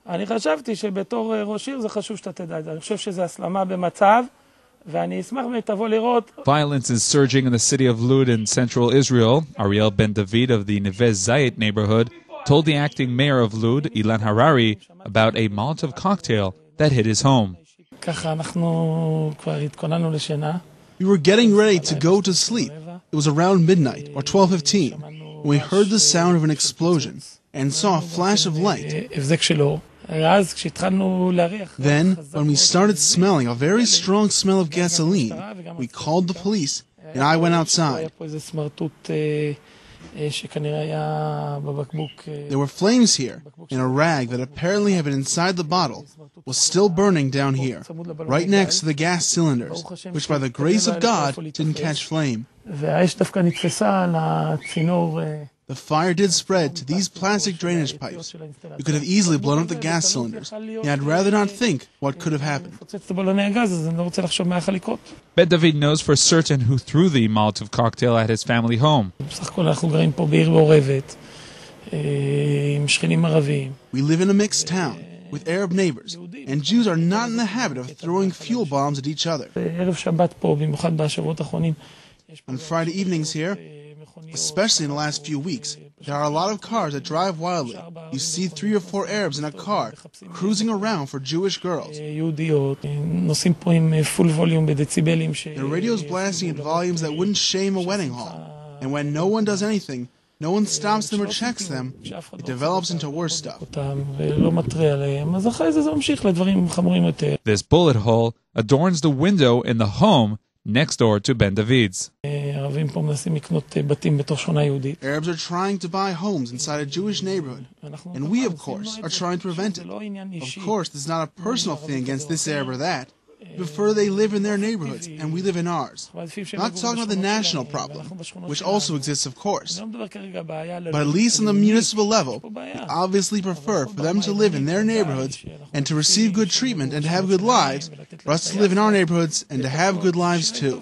אני חשבתי שבתור ראש עיר זה חשוב שאתה תדע את זה. אני חושב שזה הסלמה במצב, ואני אשמח ותבוא לראות. Violence is surging in the city of Lud in central Israel. Ariel Ben David of the Neve Zayit neighborhood told the acting mayor of Lud, Ilan Harari, about a Molotov cocktail that hit his home. ככה אנחנו כבר התכוננו לשינה. We were getting ready to go to sleep. It was around midnight, or 12:15, when we heard the sound of an explosion and saw a flash of light. Then, when we started smelling a very strong smell of gasoline, we called the police, and I went outside. There were flames here, and a rag that apparently had been inside the bottle was still burning down here, right next to the gas cylinders, which by the grace of God didn't catch flame. The fire did spread to these plastic drainage pipes. You could have easily blown up the gas cylinders, and I'd rather not think what could have happened. Ben David knows for certain who threw the Molotov cocktail at his family home. We live in a mixed town with Arab neighbors, and Jews are not in the habit of throwing fuel bombs at each other. On Friday evenings here, especially in the last few weeks, there are a lot of cars that drive wildly. You see 3 or 4 Arabs in a car cruising around for Jewish girls. Their radios blasting at volumes that wouldn't shame a wedding hall. And when no one does anything, no one stops them or checks them, it develops into worse stuff. This bullet hole adorns the window in the home next door to Ben David's. Arabs are trying to buy homes inside a Jewish neighborhood, and we, of course, are trying to prevent it. Of course, this is not a personal thing against this Arab or that. We prefer they live in their neighborhoods, and we live in ours. I'm not talking about the national problem, which also exists, of course. But at least on the municipal level, we obviously prefer for them to live in their neighborhoods and to receive good treatment and to have good lives, for us to live in our neighborhoods and to have good lives too.